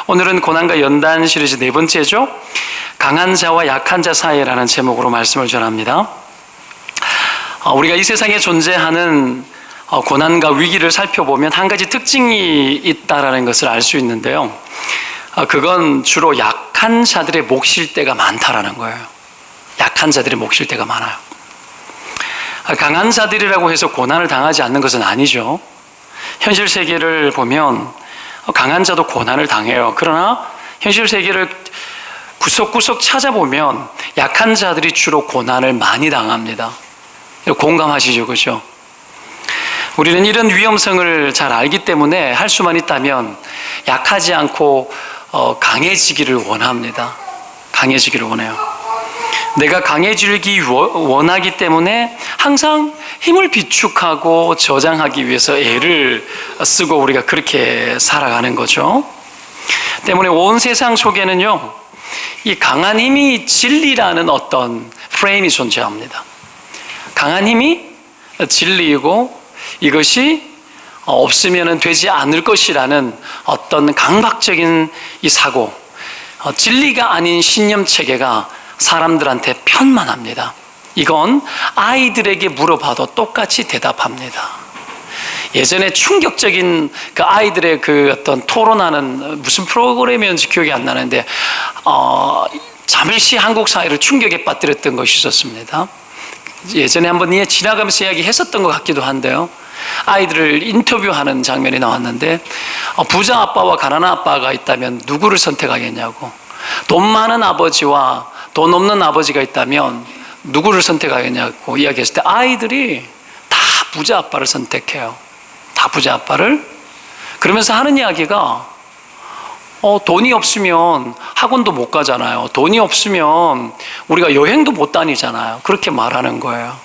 오늘은 고난과 연단 시리즈 네 번째죠. 강한 자와 약한 자 사이라는 제목으로 말씀을 전합니다. 우리가 이 세상에 존재하는 고난과 위기를 살펴보면 한 가지 특징이 있다는 것을 알 수 있는데요. 그건 주로 약한 자들의 몫일 때가 많다라는 거예요. 약한 자들의 몫일 때가 많아요. 강한 자들이라고 해서 고난을 당하지 않는 것은 아니죠. 현실 세계를 보면 강한 자도 고난을 당해요. 그러나 현실 세계를 구석구석 찾아보면 약한 자들이 주로 고난을 많이 당합니다. 공감하시죠? 그죠? 우리는 이런 위험성을 잘 알기 때문에 할 수만 있다면 약하지 않고 강해지기를 원합니다. 강해지기를 원해요. 내가 강해지기 원하기 때문에 항상 힘을 비축하고 저장하기 위해서 애를 쓰고 우리가 그렇게 살아가는 거죠. 때문에 온 세상 속에는요, 이 강한 힘이 진리라는 어떤 프레임이 존재합니다. 강한 힘이 진리이고 이것이 없으면 되지 않을 것이라는 어떤 강박적인 이 사고, 진리가 아닌 신념 체계가 사람들한테 편만합니다. 이건 아이들에게 물어봐도 똑같이 대답합니다. 예전에 충격적인 그 아이들의 그 어떤 토론하는 무슨 프로그램이었는지 기억이 안 나는데 잠시 한국 사회를 충격에 빠뜨렸던 것이 있었습니다. 예전에 한번 지나가면서 이야기했었던 것 같기도 한데요. 아이들을 인터뷰하는 장면이 나왔는데 부자 아빠와 가난한 아빠가 있다면 누구를 선택하겠냐고, 돈 많은 아버지와 돈 없는 아버지가 있다면 누구를 선택하겠냐고 이야기했을 때 아이들이 다 부자 아빠를 선택해요. 다 부자 아빠를. 그러면서 하는 이야기가 돈이 없으면 학원도 못 가잖아요. 돈이 없으면 우리가 여행도 못 다니잖아요. 그렇게 말하는 거예요.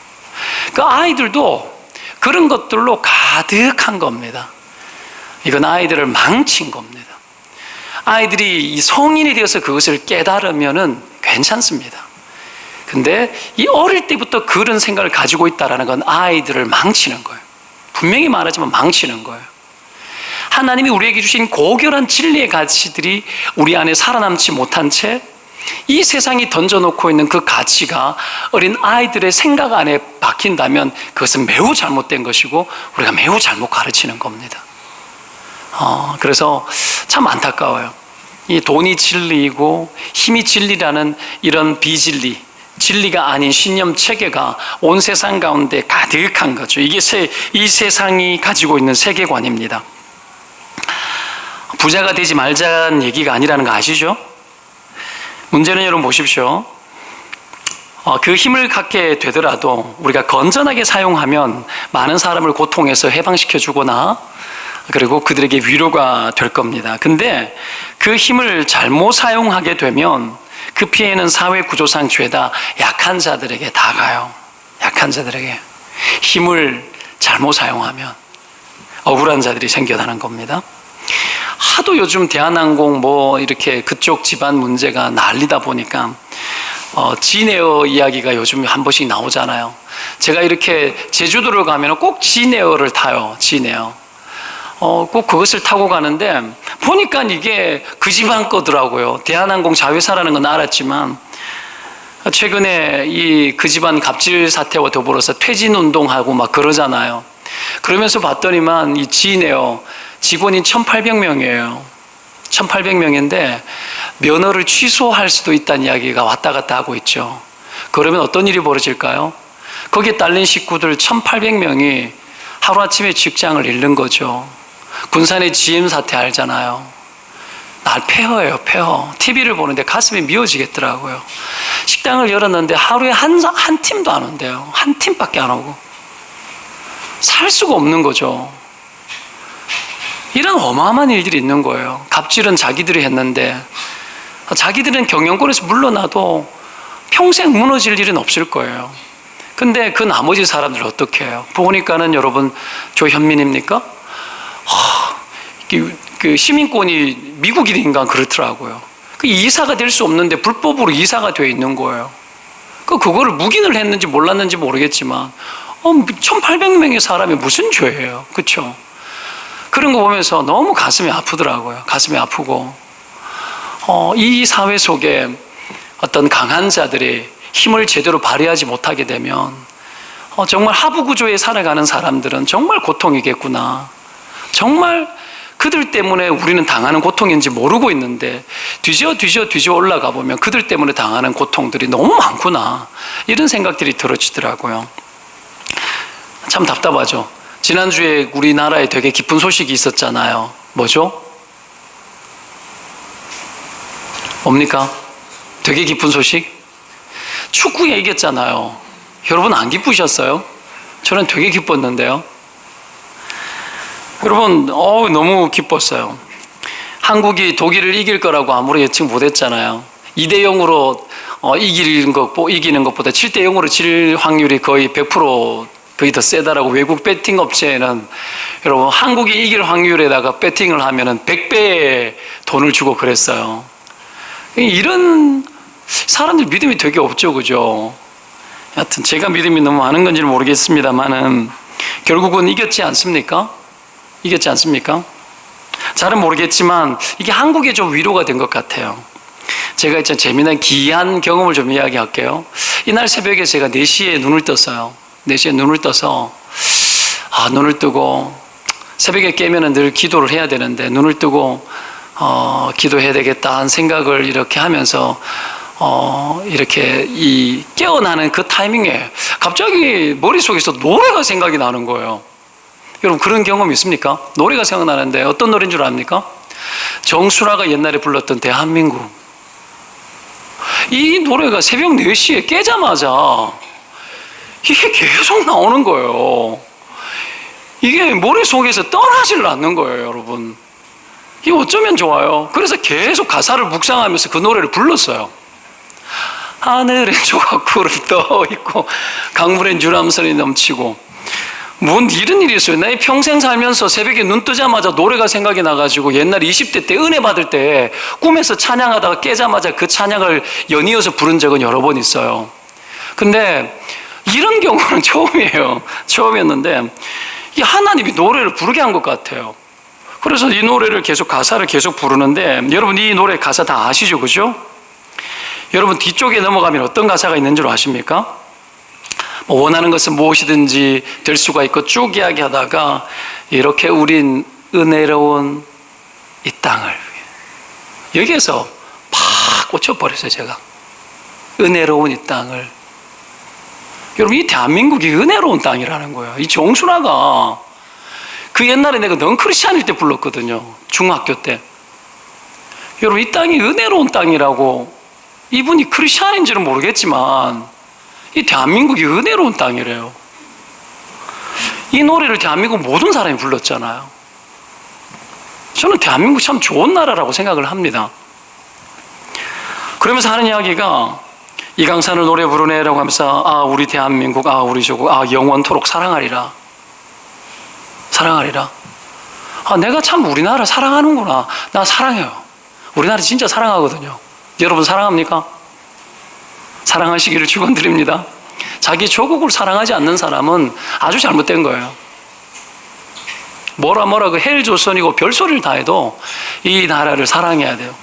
그 아이들도 그런 것들로 가득한 겁니다. 이건 아이들을 망친 겁니다. 아이들이 이 성인이 되어서 그것을 깨달으면은 괜찮습니다. 근데 이 어릴 때부터 그런 생각을 가지고 있다는 건 아이들을 망치는 거예요. 분명히 말하지만 망치는 거예요. 하나님이 우리에게 주신 고결한 진리의 가치들이 우리 안에 살아남지 못한 채 이 세상이 던져놓고 있는 그 가치가 어린 아이들의 생각 안에 박힌다면 그것은 매우 잘못된 것이고 우리가 매우 잘못 가르치는 겁니다. 그래서 참 안타까워요. 이 돈이 진리이고 힘이 진리라는 이런 비진리, 진리가 아닌 신념 체계가 온 세상 가운데 가득한 거죠. 이게 이 세상이 가지고 있는 세계관입니다. 부자가 되지 말자는 얘기가 아니라는 거 아시죠? 문제는 여러분 보십시오. 그 힘을 갖게 되더라도 우리가 건전하게 사용하면 많은 사람을 고통에서 해방시켜 주거나 그리고 그들에게 위로가 될 겁니다. 근데 그 힘을 잘못 사용하게 되면 그 피해는 사회 구조상 죄다 약한 자들에게 다 가요. 약한 자들에게. 힘을 잘못 사용하면 억울한 자들이 생겨나는 겁니다. 하도 요즘 대한항공 이렇게 그쪽 집안 문제가 난리다 보니까 진에어 이야기가 요즘 한 번씩 나오잖아요. 제가 이렇게 제주도를 가면 꼭 진에어를 타요. 진에어. 꼭 그것을 타고 가는데 보니까 이게 그 집안 거더라고요. 대한항공 자회사라는 건 알았지만 최근에 이 그 집안 갑질 사태와 더불어서 퇴진 운동하고 막 그러잖아요. 그러면서 봤더니만 이 진에어 직원이 1,800명이에요. 1,800명인데 면허를 취소할 수도 있다는 이야기가 왔다 갔다 하고 있죠. 그러면 어떤 일이 벌어질까요? 거기에 딸린 식구들 1,800명이 하루아침에 직장을 잃는 거죠. 군산의 GM 사태 알잖아요. 날 폐허예요, 폐허. TV를 보는데 가슴이 미어지겠더라고요. 식당을 열었는데 하루에 한 팀도 안 온대요. 한 팀밖에 안 오고. 살 수가 없는 거죠. 이런 어마어마한 일들이 있는 거예요. 갑질은 자기들이 했는데 자기들은 경영권에서 물러나도 평생 무너질 일은 없을 거예요. 근데 그 나머지 사람들 어떻게 해요? 보니까는 여러분 조현민입니까? 그 시민권이 미국인인가 그렇더라고요. 그 이사가 될 수 없는데 불법으로 이사가 되어 있는 거예요. 그거를 묵인을 했는지 몰랐는지 모르겠지만 1,800명의 사람이 무슨 죄예요? 그렇죠? 그런 거 보면서 너무 가슴이 아프더라고요. 가슴이 아프고 이 사회 속에 어떤 강한 자들이 힘을 제대로 발휘하지 못하게 되면 정말 하부 구조에 살아가는 사람들은 정말 고통이겠구나. 정말 그들 때문에 우리는 당하는 고통인지 모르고 있는데 뒤져 올라가 보면 그들 때문에 당하는 고통들이 너무 많구나. 이런 생각들이 들어지더라고요. 참 답답하죠. 지난주에 우리나라에 되게 기쁜 소식이 있었잖아요. 뭐죠? 뭡니까? 되게 기쁜 소식? 축구에 이겼잖아요. 여러분 안 기쁘셨어요? 저는 되게 기뻤는데요. 여러분 너무 기뻤어요. 한국이 독일을 이길 거라고 아무리 예측 못했잖아요. 2대0으로 이기는 것보다 7대0으로 질 확률이 거의 100% 거의 더 세다라고 외국 배팅 업체에는 여러분 한국이 이길 확률에다가 배팅을 하면은 100배의 돈을 주고 그랬어요. 이런 사람들 믿음이 되게 없죠, 그죠? 하여튼 제가 믿음이 너무 많은 건지는 모르겠습니다만은 결국은 이겼지 않습니까? 이겼지 않습니까? 잘은 모르겠지만 이게 한국에 좀 위로가 된 것 같아요. 제가 참 재미난 기이한 경험을 좀 이야기할게요. 이날 새벽에 제가 4시에 눈을 떴어요. 4시에 눈을 떠서 눈을 뜨고 새벽에 깨면은 늘 기도를 해야 되는데 눈을 뜨고 기도해야 되겠다 한 생각을 이렇게 하면서 이렇게 이 깨어나는 그 타이밍에 갑자기 머릿속에서 노래가 생각이 나는 거예요. 여러분 그런 경험 있습니까? 노래가 생각나는데 어떤 노래인 줄 압니까? 정수라가 옛날에 불렀던 대한민국. 이 노래가 새벽 4시에 깨자마자 이게 계속 나오는 거예요. 이게 머릿속에서 떠나질 않는 거예요, 여러분. 이게 어쩌면 좋아요. 그래서 계속 가사를 묵상하면서 그 노래를 불렀어요. 하늘엔 조각구름 떠있고 강물엔 유람선이 넘치고 뭔 이런 일이 있어요. 내 평생 살면서 새벽에 눈 뜨자마자 노래가 생각이 나가지고 옛날 20대 때 은혜 받을 때 꿈에서 찬양하다가 깨자마자 그 찬양을 연이어서 부른 적은 여러 번 있어요. 근데 이런 경우는 처음이에요. 처음이었는데 이 하나님이 노래를 부르게 한 것 같아요. 그래서 이 노래를 가사를 계속 부르는데 여러분 이 노래 가사 다 아시죠? 그죠? 여러분 뒤쪽에 넘어가면 어떤 가사가 있는 줄 아십니까? 원하는 것은 무엇이든지 될 수가 있고 쭉 이야기하다가 이렇게 우린 은혜로운 이 땅을 여기에서 팍 꽂혀버렸어요. 제가 은혜로운 이 땅을. 여러분 이 대한민국이 은혜로운 땅이라는 거예요. 이 정순아가 그 옛날에 내가 넌 크리스찬일 때 불렀거든요. 중학교 때. 여러분 이 땅이 은혜로운 땅이라고 이분이 크리스찬인지는 모르겠지만 이 대한민국이 은혜로운 땅이래요. 이 노래를 대한민국 모든 사람이 불렀잖아요. 저는 대한민국 참 좋은 나라라고 생각을 합니다. 그러면서 하는 이야기가 이강산을 노래 부르네라고 하면서 우리 대한민국 우리 조국 영원토록 사랑하리라. 사랑하리라. 내가 참 우리나라 사랑하는구나. 나 사랑해요. 우리나라 진짜 사랑하거든요. 여러분 사랑합니까? 사랑하시기를 축원드립니다. 자기 조국을 사랑하지 않는 사람은 아주 잘못된 거예요. 뭐라 그 헬조선이고 별소리를 다 해도 이 나라를 사랑해야 돼요.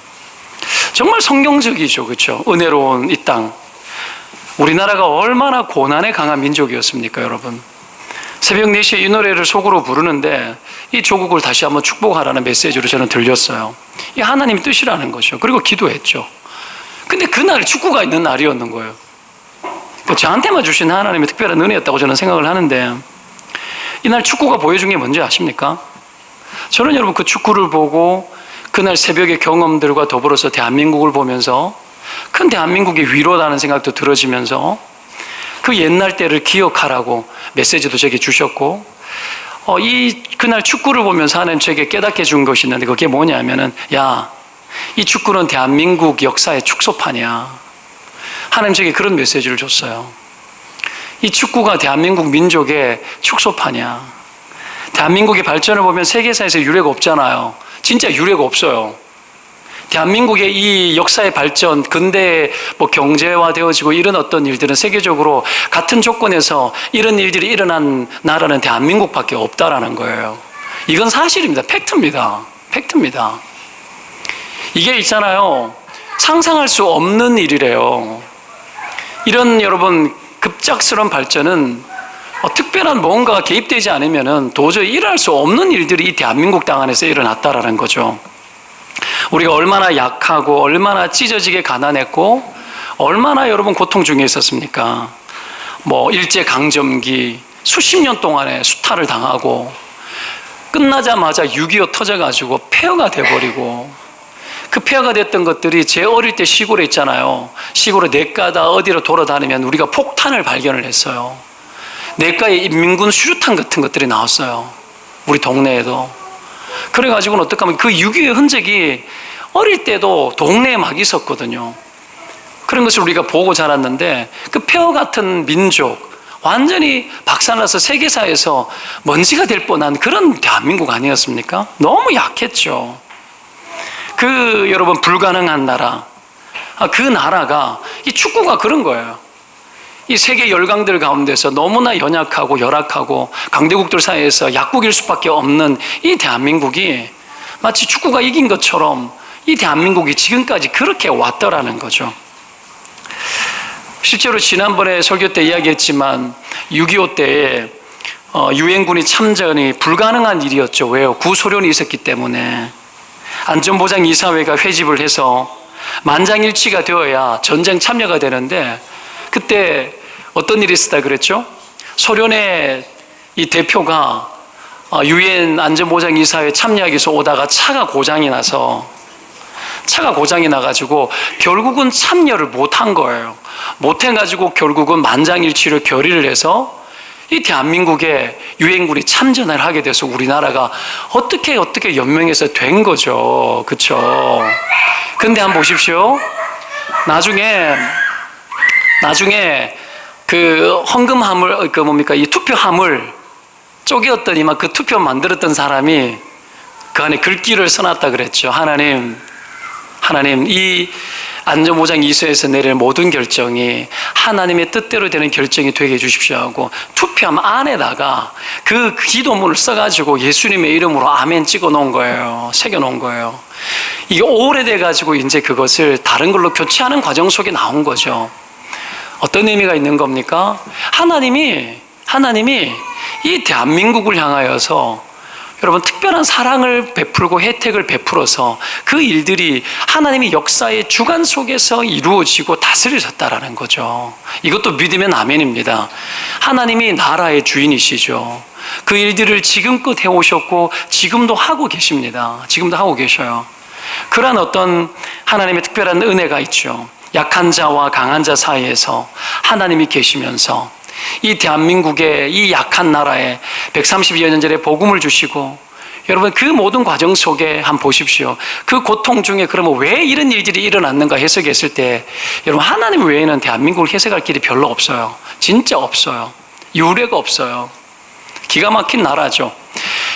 정말 성경적이죠. 그렇죠? 은혜로운 이 땅. 우리나라가 얼마나 고난에 강한 민족이었습니까, 여러분? 새벽 4시에 이 노래를 속으로 부르는데 이 조국을 다시 한번 축복하라는 메시지로 저는 들렸어요. 이 하나님 뜻이라는 거죠. 그리고 기도했죠. 근데 그날 축구가 있는 날이었는 거예요. 저한테만 주신 하나님의 특별한 은혜였다고 저는 생각을 하는데 이날 축구가 보여준 게 뭔지 아십니까? 저는 여러분 그 축구를 보고 그날 새벽의 경험들과 더불어서 대한민국을 보면서 큰 대한민국의 위로라는 생각도 들어지면서 그 옛날 때를 기억하라고 메시지도 저에게 주셨고 그날 축구를 보면서 하나님 저에게 깨닫게 준 것이 있는데 그게 뭐냐면은 이 축구는 대한민국 역사의 축소판이야. 하나님 저에게 그런 메시지를 줬어요. 이 축구가 대한민국 민족의 축소판이야. 대한민국의 발전을 보면 세계사에서 유례가 없잖아요. 진짜 유례가 없어요. 대한민국의 이 역사의 발전, 근대에 경제화되어지고 이런 어떤 일들은 세계적으로 같은 조건에서 이런 일들이 일어난 나라는 대한민국밖에 없다라는 거예요. 이건 사실입니다. 팩트입니다. 팩트입니다. 이게 있잖아요. 상상할 수 없는 일이래요. 이런 여러분 급작스러운 발전은 특별한 뭔가가 개입되지 않으면 도저히 일어날 수 없는 일들이 이 대한민국 땅 안에서 일어났다라는 거죠. 우리가 얼마나 약하고 얼마나 찢어지게 가난했고 얼마나 여러분 고통 중에 있었습니까? 일제강점기 수십 년 동안에 수탈을 당하고 끝나자마자 6.25 터져가지고 폐허가 돼버리고 그 폐허가 됐던 것들이 제 어릴 때 시골에 있잖아요. 시골에 냇가다 어디로 돌아다니면 우리가 폭탄을 발견을 했어요. 냇가에 인민군 수류탄 같은 것들이 나왔어요. 우리 동네에도. 그래가지고는 어떻게 하면 그 6.25의 흔적이 어릴 때도 동네에 막 있었거든요. 그런 것을 우리가 보고 자랐는데 그 폐허 같은 민족 완전히 박살나서 세계사에서 먼지가 될 뻔한 그런 대한민국 아니었습니까? 너무 약했죠. 그 여러분 불가능한 나라, 그 나라가 이 축구가 그런 거예요. 이 세계 열강들 가운데서 너무나 연약하고 열악하고 강대국들 사이에서 약국일 수밖에 없는 이 대한민국이 마치 축구가 이긴 것처럼 이 대한민국이 지금까지 그렇게 왔더라는 거죠. 실제로 지난번에 설교 때 이야기했지만 6.25 때에 유엔군이 참전이 불가능한 일이었죠. 왜요? 구소련이 있었기 때문에. 안전보장이사회가 회집을 해서 만장일치가 되어야 전쟁 참여가 되는데 그때 어떤 일이 있었다 그랬죠? 소련의 이 대표가 유엔 안전보장이사회 참여하기 위해서 오다가 차가 고장이 나가지고 결국은 참여를 못한 거예요. 못해가지고 결국은 만장일치로 결의를 해서 이 대한민국에 유엔군이 참전을 하게 돼서 우리나라가 어떻게 연명해서 된 거죠. 그렇죠? 근데 한번 보십시오. 나중에 그 헌금함을 이 투표함을 쪼개었더니 막 그 투표 만들었던 사람이 그 안에 글귀를 써놨다 그랬죠. 하나님, 이 안전보장 이사회에서 내릴 모든 결정이 하나님의 뜻대로 되는 결정이 되게 해주십시오 하고 투표함 안에다가 그 기도문을 써가지고 예수님의 이름으로 아멘 찍어 놓은 거예요. 새겨 놓은 거예요. 이게 오래돼가지고 이제 그것을 다른 걸로 교체하는 과정 속에 나온 거죠. 어떤 의미가 있는 겁니까? 하나님이 이 대한민국을 향하여서 여러분 특별한 사랑을 베풀고 혜택을 베풀어서 그 일들이 하나님의 역사의 주관 속에서 이루어지고 다스려졌다라는 거죠. 이것도 믿으면 아멘입니다. 하나님이 나라의 주인이시죠. 그 일들을 지금껏 해오셨고 지금도 하고 계십니다. 지금도 하고 계셔요. 그러한 어떤 하나님의 특별한 은혜가 있죠. 약한 자와 강한 자 사이에서 하나님이 계시면서 이 대한민국의 이 약한 나라에 130여 년 전에 복음을 주시고 여러분 그 모든 과정 속에 한번 보십시오. 그 고통 중에 그러면 왜 이런 일들이 일어났는가 해석했을 때 여러분 하나님 외에는 대한민국을 해석할 길이 별로 없어요. 진짜 없어요. 유례가 없어요. 기가 막힌 나라죠.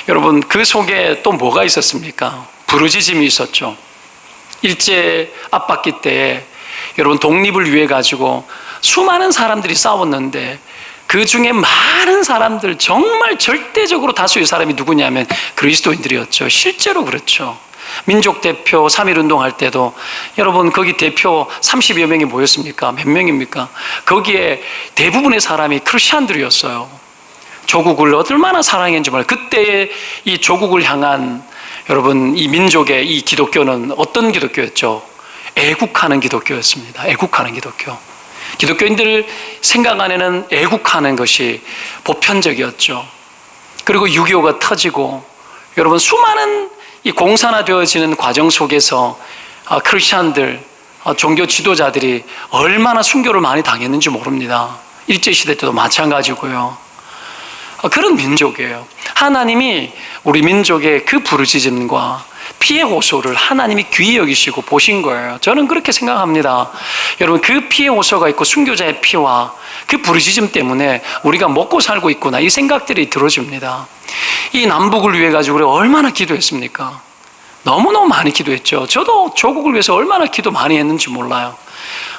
여러분 그 속에 또 뭐가 있었습니까? 부르짖음이 있었죠. 일제 압박기 때에 여러분 독립을 위해 가지고 수많은 사람들이 싸웠는데 그 중에 많은 사람들 정말 절대적으로 다수의 사람이 누구냐면 그리스도인들이었죠. 실제로 그렇죠. 민족 대표 3.1운동 할 때도 여러분 거기 대표 30여 명이 모였습니까? 몇 명입니까? 거기에 대부분의 사람이 크리스찬들이었어요. 조국을 얼마나 사랑했는지 몰라요. 그때의 이 조국을 향한 여러분 이 민족의 이 기독교는 어떤 기독교였죠? 애국하는 기독교였습니다. 애국하는 기독교. 기독교인들 생각 안에는 애국하는 것이 보편적이었죠. 그리고 6.25가 터지고 여러분 수많은 이 공산화되어지는 과정 속에서 크리스찬들, 종교 지도자들이 얼마나 순교를 많이 당했는지 모릅니다. 일제시대 때도 마찬가지고요. 그런 민족이에요. 하나님이 우리 민족의 그 부르짖음과 피해 호소를 하나님이 귀히 여기시고 보신 거예요. 저는 그렇게 생각합니다. 여러분 그 피해 호소가 있고 순교자의 피와 그 부르짖음 때문에 우리가 먹고 살고 있구나 이 생각들이 들어집니다. 이 남북을 위해 가지고 우리가 얼마나 기도했습니까? 너무너무 많이 기도했죠. 저도 조국을 위해서 얼마나 기도 많이 했는지 몰라요.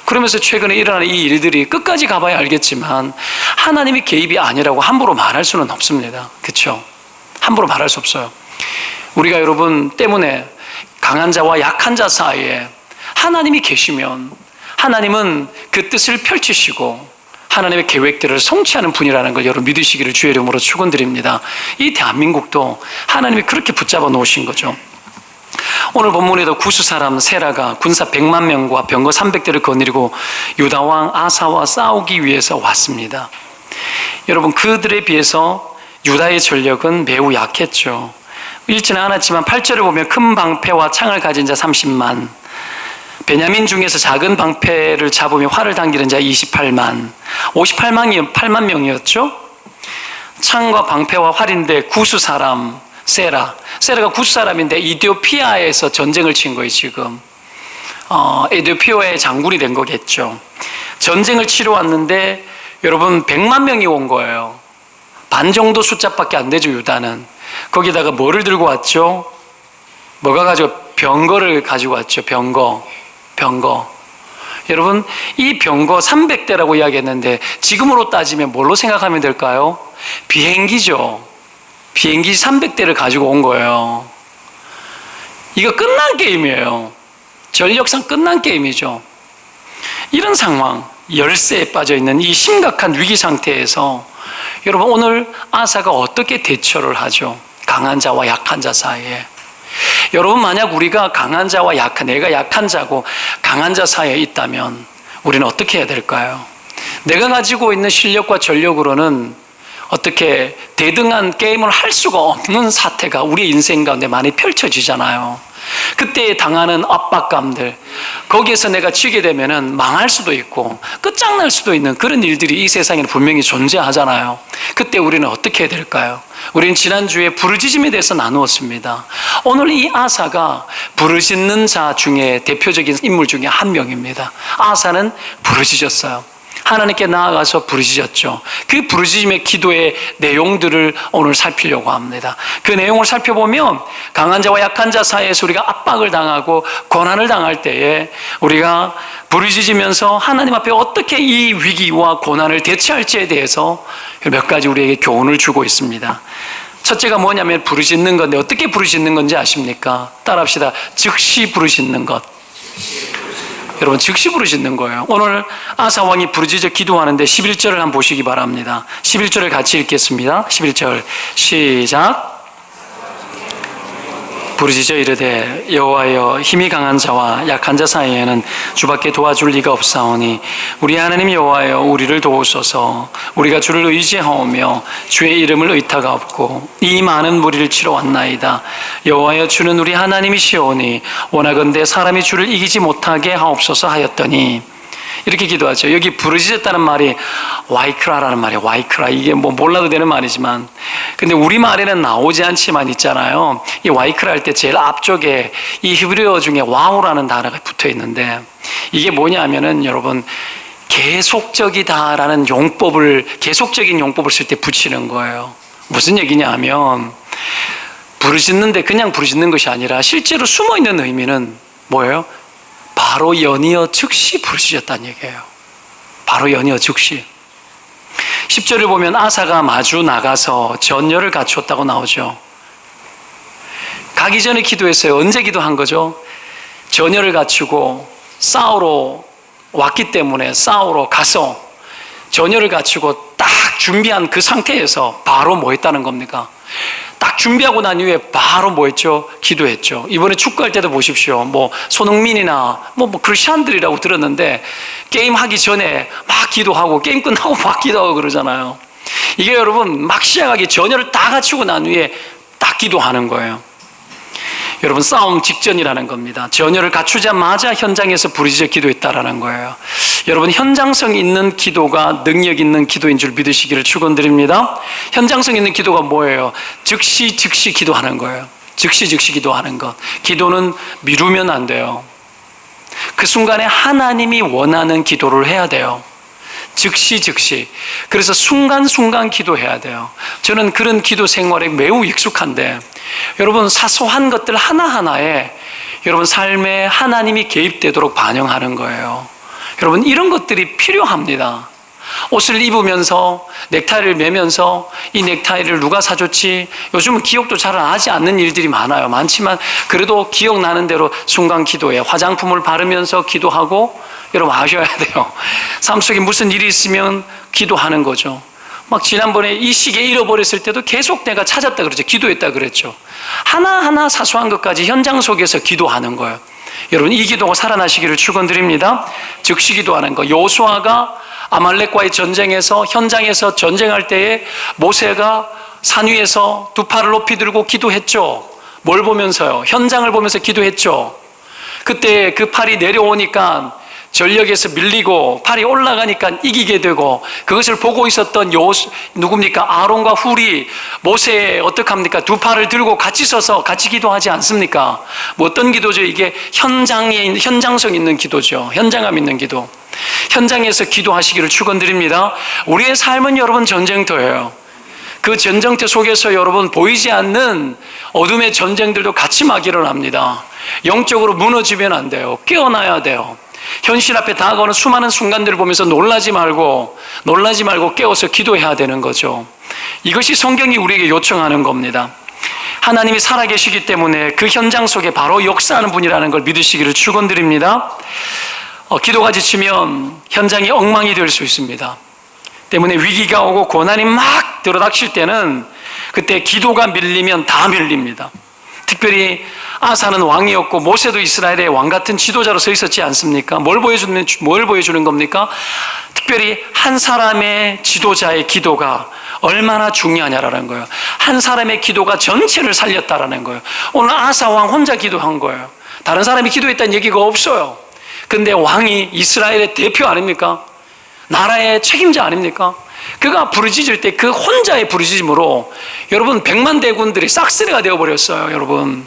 그러면서 최근에 일어나는 이 일들이 끝까지 가봐야 알겠지만 하나님이 개입이 아니라고 함부로 말할 수는 없습니다. 그렇죠? 함부로 말할 수 없어요. 우리가 여러분 때문에 강한 자와 약한 자 사이에 하나님이 계시면 하나님은 그 뜻을 펼치시고 하나님의 계획들을 성취하는 분이라는 걸 여러분 믿으시기를 주의 이름으로 축원드립니다. 이 대한민국도 하나님이 그렇게 붙잡아 놓으신 거죠. 오늘 본문에도 구스 사람 세라가 군사 100만 명과 병거 300대를 거느리고 유다 왕 아사와 싸우기 위해서 왔습니다. 여러분 그들에 비해서 유다의 전력은 매우 약했죠. 읽지는 않았지만 8절을 보면 큰 방패와 창을 가진 자 30만, 베냐민 중에서 작은 방패를 잡으며 활을 당기는 자 28만, 8만 명이었죠. 창과 방패와 활인데 구스 사람 세라가 구스 사람인데 이디오피아에서 전쟁을 친 거예요. 지금 에디오피아의 장군이 된 거겠죠. 전쟁을 치러 왔는데 여러분 100만 명이 온 거예요. 반 정도 숫자밖에 안 되죠. 유다는. 거기다가 뭐를 들고 왔죠? 뭐가 가지고 병거를 가지고 왔죠. 병거. 여러분 이 병거 300대라고 이야기했는데 지금으로 따지면 뭘로 생각하면 될까요? 비행기죠. 비행기 300대를 가지고 온 거예요. 이거 끝난 게임이에요. 전력상 끝난 게임이죠. 이런 상황, 열세에 빠져 있는 이 심각한 위기 상태에서 여러분 오늘 아사가 어떻게 대처를 하죠? 강한 자와 약한 자 사이에. 여러분 만약 우리가 강한 자와 내가 약한 자고 강한 자 사이에 있다면 우리는 어떻게 해야 될까요? 내가 가지고 있는 실력과 전력으로는 어떻게 대등한 게임을 할 수가 없는 사태가 우리 인생 가운데 많이 펼쳐지잖아요. 그때 당하는 압박감들, 거기에서 내가 지게 되면은 망할 수도 있고 끝장날 수도 있는 그런 일들이 이 세상에는 분명히 존재하잖아요. 그때 우리는 어떻게 해야 될까요? 우리는 지난주에 부르짖음에 대해서 나누었습니다. 오늘 이 아사가 부르짖는 자 중에 대표적인 인물 중에 한 명입니다. 아사는 부르짖었어요. 하나님께 나아가서 부르짖었죠. 그 부르짖음의 기도의 내용들을 오늘 살피려고 합니다. 그 내용을 살펴보면 강한 자와 약한 자 사이에서 우리가 압박을 당하고 고난을 당할 때에 우리가 부르짖으면서 하나님 앞에 어떻게 이 위기와 고난을 대처할지에 대해서 몇 가지 우리에게 교훈을 주고 있습니다. 첫째가 뭐냐면 부르짖는 건데 어떻게 부르짖는 건지 아십니까? 따라합시다. 즉시 부르짖는 것. 여러분 즉시 부르짖는 거예요. 오늘 아사 왕이 부르짖어 기도하는데 11절을 한번 보시기 바랍니다. 11절을 같이 읽겠습니다. 11절 시작. 부르짖어 이르되 여호와여 힘이 강한 자와 약한 자 사이에는 주밖에 도와줄 리가 없사오니 우리 하나님 여호와여 우리를 도우소서. 우리가 주를 의지하오며 주의 이름을 의타가 없고 이 많은 무리를 치러 왔나이다. 여호와여 주는 우리 하나님이시오니 원하건대 사람이 주를 이기지 못하게 하옵소서 하였더니 이렇게 기도하죠. 여기 부르짖었다는 말이 와이크라라는 말이에요. 와이크라. 이게 뭐 몰라도 되는 말이지만 근데 우리말에는 나오지 않지만 있잖아요. 이 와이크라 할 때 제일 앞쪽에 이 히브리어 중에 와우라는 단어가 붙어 있는데 이게 뭐냐면은 여러분 계속적이다라는 계속적인 용법을 쓸 때 붙이는 거예요. 무슨 얘기냐 하면 부르짖는데 그냥 부르짖는 것이 아니라 실제로 숨어 있는 의미는 뭐예요? 바로 연이어 즉시 부르짖었다는 얘기예요. 바로 연이어 즉시. 10절을 보면 아사가 마주 나가서 전열을 갖추었다고 나오죠. 가기 전에 기도했어요. 언제 기도한 거죠? 전열을 갖추고 싸우러 왔기 때문에 싸우러 가서 전열을 갖추고 딱 준비한 그 상태에서 바로 뭐 했다는 겁니까? 딱 준비하고 난 이후에 바로 뭐 했죠? 기도했죠. 이번에 축구할 때도 보십시오. 뭐 손흥민이나 뭐 크리스찬들이라고 들었는데 게임 하기 전에 막 기도하고 게임 끝나고 막 기도하고 그러잖아요. 이게 여러분 막 시작하기 전열을 다 갖추고 난 후에 딱 기도하는 거예요. 여러분 싸움 직전이라는 겁니다. 전열을 갖추자마자 현장에서 부르짖어 기도했다라는 거예요. 여러분 현장성 있는 기도가 능력 있는 기도인 줄 믿으시기를 축원드립니다. 현장성 있는 기도가 뭐예요? 즉시 기도하는 거예요. 즉시 기도하는 것. 기도는 미루면 안 돼요. 그 순간에 하나님이 원하는 기도를 해야 돼요. 즉시. 그래서 순간순간 기도해야 돼요. 저는 그런 기도 생활에 매우 익숙한데 여러분 사소한 것들 하나하나에 여러분 삶에 하나님이 개입되도록 반영하는 거예요. 여러분 이런 것들이 필요합니다. 옷을 입으면서 넥타이를 매면서 이 넥타이를 누가 사줬지? 요즘은 기억도 잘 나지 않는 일들이 많아요. 많지만 그래도 기억나는 대로 순간 기도해. 화장품을 바르면서 기도하고, 여러분 아셔야 돼요. 삶 속에 무슨 일이 있으면 기도하는 거죠. 막 지난번에 이 시계 잃어버렸을 때도 계속 내가 찾았다 그랬죠. 기도했다 그랬죠. 하나하나 사소한 것까지 현장 속에서 기도하는 거예요. 여러분 이 기도가 살아나시기를 축원드립니다. 즉시 기도하는 거. 여호수아가 아말렉과의 전쟁에서, 현장에서 전쟁할 때에 모세가 산 위에서 두 팔을 높이 들고 기도했죠. 뭘 보면서요? 현장을 보면서 기도했죠. 그때 그 팔이 내려오니까 전력에서 밀리고 팔이 올라가니까 이기게 되고, 그것을 보고 있었던 누굽니까? 아론과 훌이 모세에 어떡합니까? 두 팔을 들고 같이 서서 같이 기도하지 않습니까? 뭐 어떤 기도죠? 이게 현장성 있는 기도죠. 현장감 있는 기도. 현장에서 기도하시기를 축원드립니다. 우리의 삶은 여러분 전쟁터예요. 그 전쟁터 속에서 여러분 보이지 않는 어둠의 전쟁들도 같이 막 일어납니다. 영적으로 무너지면 안 돼요. 깨어나야 돼요. 현실 앞에 다가오는 수많은 순간들을 보면서 놀라지 말고 깨어서 기도해야 되는 거죠. 이것이 성경이 우리에게 요청하는 겁니다. 하나님이 살아계시기 때문에 그 현장 속에 바로 역사하는 분이라는 걸 믿으시기를 축원드립니다. 기도가 지치면 현장이 엉망이 될 수 있습니다. 때문에 위기가 오고 고난이 막 들어닥칠 때는 그때 기도가 밀리면 다 밀립니다. 특별히 아사는 왕이었고 모세도 이스라엘의 왕 같은 지도자로 서 있었지 않습니까? 뭘 보여주는 겁니까? 특별히 한 사람의 지도자의 기도가 얼마나 중요하냐라는 거예요. 한 사람의 기도가 전체를 살렸다라는 거예요. 오늘 아사 왕 혼자 기도한 거예요. 다른 사람이 기도했다는 얘기가 없어요. 근데 왕이 이스라엘의 대표 아닙니까? 나라의 책임자 아닙니까? 그가 부르짖을 때 그 혼자의 부르짖음으로 여러분 100만 대군들이 싹쓸이가 되어버렸어요. 여러분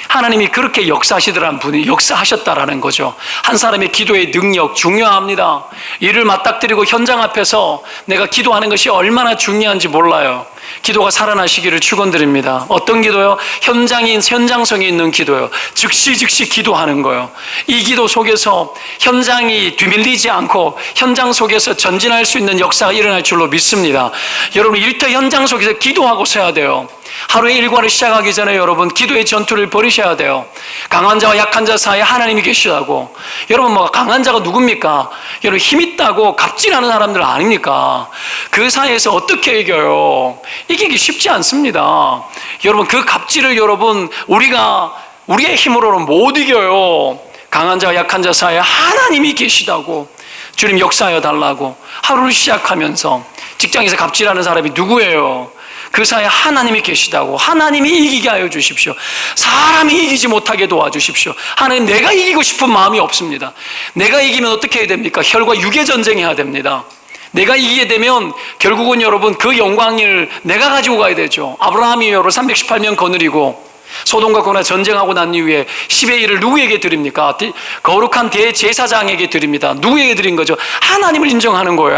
하나님이 그렇게 역사하시더라는 분이 역사하셨다라는 거죠. 한 사람의 기도의 능력 중요합니다. 이를 맞닥뜨리고 현장 앞에서 내가 기도하는 것이 얼마나 중요한지 몰라요. 기도가 살아나시기를 축원드립니다. 어떤 기도요? 현장성이 있는 기도요. 즉시 기도하는 거요. 이 기도 속에서 현장이 뒤밀리지 않고 현장 속에서 전진할 수 있는 역사가 일어날 줄로 믿습니다. 여러분 일터 현장 속에서 기도하고 서야 돼요. 하루의 일과를 시작하기 전에 여러분 기도의 전투를 벌이셔야 돼요. 강한 자와 약한 자 사이에 하나님이 계시다고. 여러분 뭐 강한 자가 누굽니까? 여러분 힘 있다고 갑질하는 사람들 아닙니까? 그 사이에서 어떻게 이겨요? 이기기 쉽지 않습니다. 여러분 그 갑질을 여러분 우리의 힘으로는 못 이겨요. 강한 자와 약한 자 사이에 하나님이 계시다고. 주님 역사하여 달라고. 하루를 시작하면서 직장에서 갑질하는 사람이 누구예요? 그 사이에 하나님이 계시다고. 하나님이 이기게 하여 주십시오. 사람이 이기지 못하게 도와주십시오. 하나님 내가 이기고 싶은 마음이 없습니다. 내가 이기면 어떻게 해야 됩니까? 혈과 육의 전쟁해야 됩니다. 내가 이기게 되면 결국은 여러분 그 영광을 내가 가지고 가야 되죠. 아브라함이 여러분 318명 거느리고 소돔과 고모라 전쟁하고 난 이후에 10의 1을 누구에게 드립니까? 거룩한 대제사장에게 드립니다. 누구에게 드린 거죠? 하나님을 인정하는 거예요.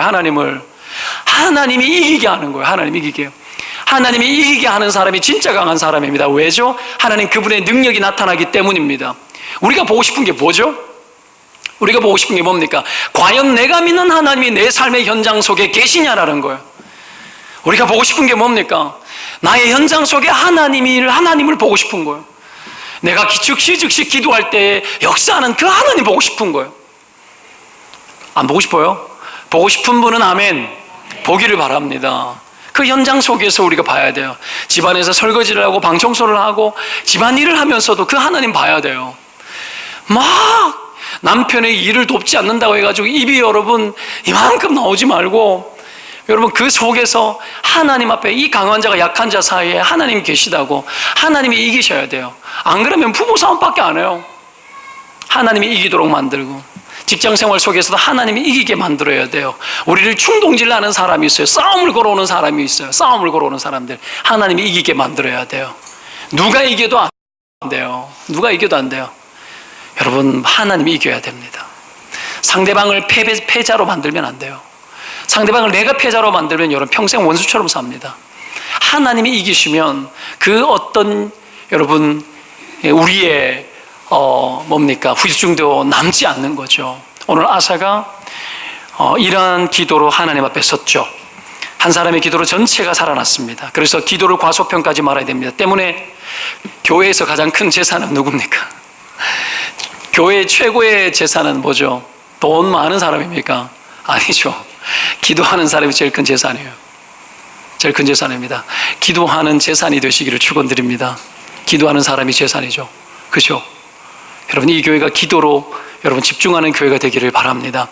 하나님이 이기게 하는 거예요. 하나님이 이기게요. 하나님이 이기게 하는 사람이 진짜 강한 사람입니다. 왜죠? 하나님 그분의 능력이 나타나기 때문입니다. 우리가 보고 싶은 게 뭐죠? 우리가 보고 싶은 게 뭡니까? 과연 내가 믿는 하나님이 내 삶의 현장 속에 계시냐라는 거예요. 우리가 보고 싶은 게 뭡니까? 나의 현장 속에 하나님을 보고 싶은 거예요. 내가 즉시 기도할 때 역사하는 그 하나님 보고 싶은 거예요. 안 보고 싶어요? 보고 싶은 분은 아멘 보기를 바랍니다. 그 현장 속에서 우리가 봐야 돼요. 집안에서 설거지를 하고 방 청소를 하고 집안일을 하면서도 그 하나님 봐야 돼요. 막 남편의 일을 돕지 않는다고 해가지고 입이 여러분 이만큼 나오지 말고 여러분 그 속에서 하나님 앞에 이 강한 자가 약한 자 사이에 하나님이 계시다고. 하나님이 이기셔야 돼요. 안 그러면 부부 싸움밖에 안 해요. 하나님이 이기도록 만들고 직장생활 속에서도 하나님이 이기게 만들어야 돼요. 우리를 충동질하는 사람이 있어요. 싸움을 걸어오는 사람이 있어요. 싸움을 걸어오는 사람들 하나님이 이기게 만들어야 돼요. 누가 이겨도 안 돼요. 여러분 하나님이 이겨야 됩니다. 상대방을 패자로 만들면 안 돼요. 상대방을 내가 패자로 만들면 여러분 평생 원수처럼 삽니다. 하나님이 이기시면 그 어떤 여러분 우리의 후유증도 남지 않는 거죠. 오늘 아사가 이러한 기도로 하나님 앞에 섰죠. 한 사람의 기도로 전체가 살아났습니다. 그래서 기도를 과소평가하지 말아야 됩니다. 때문에 교회에서 가장 큰 재산은 누굽니까? 교회의 최고의 재산은 뭐죠? 돈 많은 사람입니까? 아니죠. 기도하는 사람이 제일 큰 재산이에요. 제일 큰 재산입니다. 기도하는 재산이 되시기를 축원드립니다. 기도하는 사람이 재산이죠. 그렇죠? 여러분, 이 교회가 기도로 여러분 집중하는 교회가 되기를 바랍니다.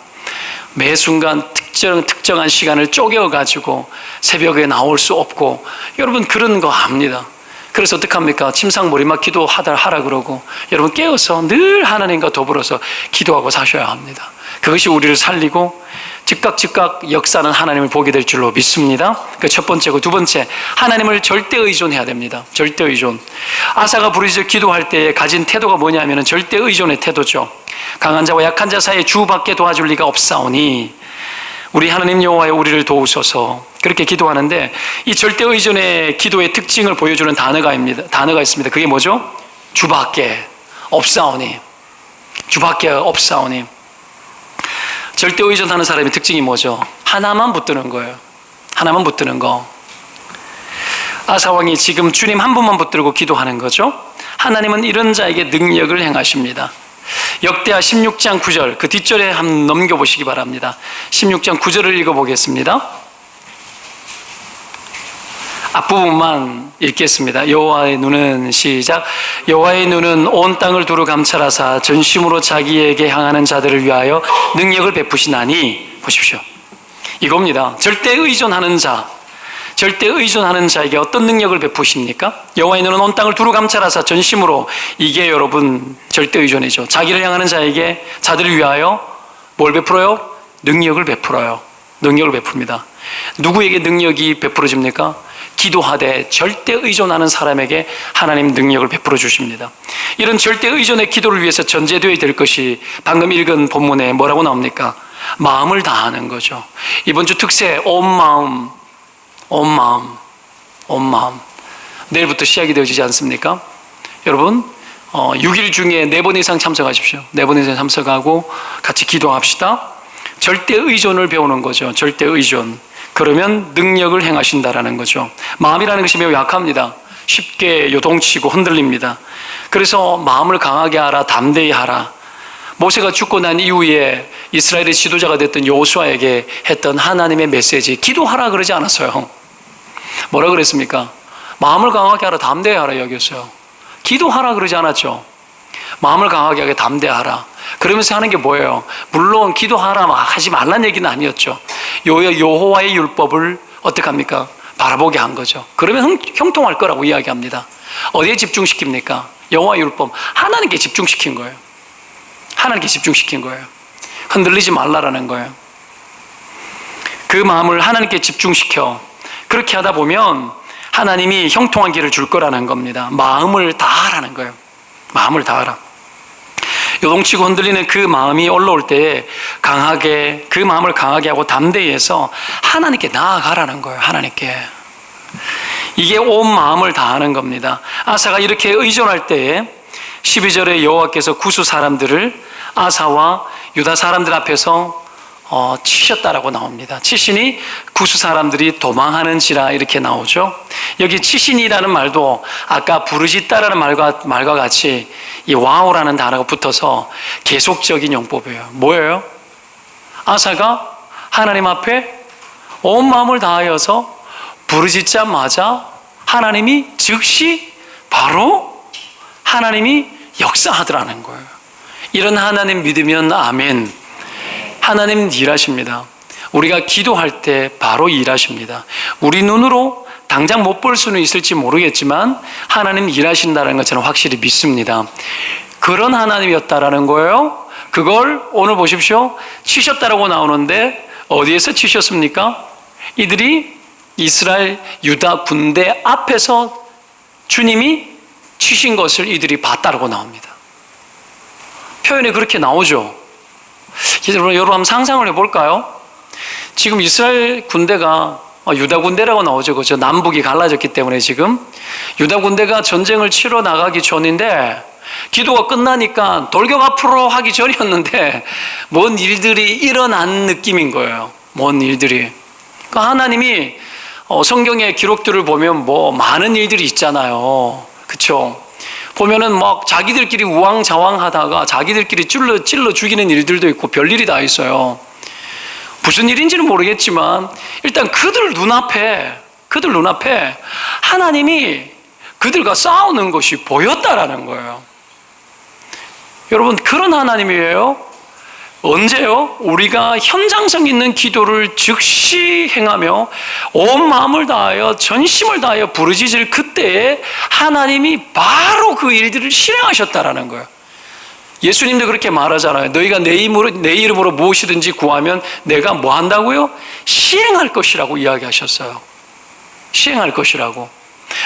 매 순간 특정한 시간을 쪼개가지고 새벽에 나올 수 없고, 여러분 그런 거 압니다. 그래서 어떡합니까? 침상머리막 기도하라 그러고, 여러분 깨어서 늘 하나님과 더불어서 기도하고 사셔야 합니다. 그것이 우리를 살리고 즉각 역사는 하나님을 보게 될 줄로 믿습니다. 그 첫 번째고, 두 번째, 하나님을 절대 의존해야 됩니다. 절대 의존. 아사가 부르짖어 기도할 때에 가진 태도가 뭐냐면 절대 의존의 태도죠. 강한 자와 약한 자 사이에 주밖에 도와줄 리가 없사오니 우리 하나님 여호와여 우리를 도우소서, 그렇게 기도하는데, 이 절대 의존의 기도의 특징을 보여주는 단어가 있습니다. 그게 뭐죠? 주밖에 없사오니. 주밖에 없사오니. 절대 의존하는 사람의 특징이 뭐죠? 하나만 붙드는 거예요. 하나만 붙드는 거. 아사 왕이 지금 주님 한 분만 붙들고 기도하는 거죠. 하나님은 이런 자에게 능력을 행하십니다. 역대하 16장 9절, 그 뒷절에 한번 넘겨보시기 바랍니다. 16장 9절을 읽어보겠습니다. 앞부분만 읽겠습니다. 여호와의 눈은, 시작. 여호와의 눈은 온 땅을 두루 감찰하사 전심으로 자기에게 향하는 자들을 위하여 능력을 베푸시나니. 보십시오, 이겁니다. 절대 의존하는 자, 절대 의존하는 자에게 어떤 능력을 베푸십니까? 여호와의 눈은 온 땅을 두루 감찰하사 전심으로, 이게 여러분 절대 의존이죠. 자기를 향하는 자에게, 자들을 위하여 뭘 베풀어요? 능력을 베풀어요. 능력을 베풉니다. 누구에게 능력이 베풀어집니까? 기도하되 절대 의존하는 사람에게 하나님 능력을 베풀어 주십니다. 이런 절대 의존의 기도를 위해서 전제되어야 될 것이 방금 읽은 본문에 뭐라고 나옵니까? 마음을 다하는 거죠. 이번 주 특세, 온 마음, 온 마음, 온 마음. 내일부터 시작이 되어지지 않습니까? 여러분, 6일 중에 4번 이상 참석하십시오. 4번 이상 참석하고 같이 기도합시다. 절대 의존을 배우는 거죠. 절대 의존. 그러면 능력을 행하신다라는 거죠. 마음이라는 것이 매우 약합니다. 쉽게 요동치고 흔들립니다. 그래서 마음을 강하게 하라, 담대히 하라. 모세가 죽고 난 이후에 이스라엘의 지도자가 됐던 여호수아에게 했던 하나님의 메시지, 기도하라 그러지 않았어요. 뭐라 그랬습니까? 마음을 강하게 하라, 담대히 하라 이야기했어요. 기도하라 그러지 않았죠. 마음을 강하게 하게 담대하라. 그러면서 하는 게 뭐예요? 물론 기도하라 하지 말란 얘기는 아니었죠. 여호와의 율법을 어떻게 합니까? 바라보게 한 거죠. 그러면 형통할 거라고 이야기합니다. 어디에 집중시킵니까? 여호와의 율법, 하나님께 집중시킨 거예요. 하나님께 집중시킨 거예요. 흔들리지 말라라는 거예요. 그 마음을 하나님께 집중시켜. 그렇게 하다 보면 하나님이 형통한 길을 줄 거라는 겁니다. 마음을 다하라는 거예요. 마음을 다하라. 요동치고 흔들리는 그 마음이 올라올 때에 강하게, 그 마음을 강하게 하고 담대히 해서 하나님께 나아가라는 거예요. 하나님께. 이게 온 마음을 다하는 겁니다. 아사가 이렇게 의존할 때에 12절에 여호와께서 구수 사람들을 아사와 유다 사람들 앞에서 치셨다라고 나옵니다. 치시니 구수 사람들이 도망하는지라 이렇게 나오죠. 여기 치신이라는 말도 아까 부르짖다라는 말과 같이 이 와우라는 단어가 붙어서 계속적인 용법이에요. 뭐예요? 아사가 하나님 앞에 온 마음을 다하여서 부르짖자마자 하나님이 즉시 바로 하나님이 역사하더라는 거예요. 이런 하나님 믿으면 아멘. 하나님 일하십니다. 우리가 기도할 때 바로 일하십니다. 우리 눈으로 당장 못 볼 수는 있을지 모르겠지만 하나님 일하신다는 것 저는 확실히 믿습니다. 그런 하나님이었다라는 거예요. 그걸 오늘 보십시오. 치셨다라고 나오는데 어디에서 치셨습니까? 이들이 이스라엘 유다 군대 앞에서 주님이 치신 것을 이들이 봤다라고 나옵니다. 표현이 그렇게 나오죠. 여러분 한번 상상을 해볼까요? 지금 이스라엘 군대가 유다 군대라고 나오죠. 그죠? 남북이 갈라졌기 때문에 지금 유다 군대가 전쟁을 치러 나가기 전인데 기도가 끝나니까 돌격 앞으로 하기 전이었는데 뭔 일들이 일어난 느낌인 거예요. 뭔 일들이. 그러니까 하나님이 성경의 기록들을 보면 뭐 많은 일들이 있잖아요. 그렇죠? 보면은 막 자기들끼리 우왕좌왕하다가 자기들끼리 찔러 죽이는 일들도 있고 별일이 다 있어요. 무슨 일인지는 모르겠지만 일단 그들 눈앞에 하나님이 그들과 싸우는 것이 보였다라는 거예요. 여러분, 그런 하나님이에요. 언제요? 우리가 현장성 있는 기도를 즉시 행하며 온 마음을 다하여 전심을 다하여 부르짖을 그때에 하나님이 바로 그 일들을 실행하셨다라는 거예요. 예수님도 그렇게 말하잖아요. 너희가 내 이름으로 무엇이든지 구하면 내가 뭐 한다고요? 시행할 것이라고 이야기하셨어요. 시행할 것이라고.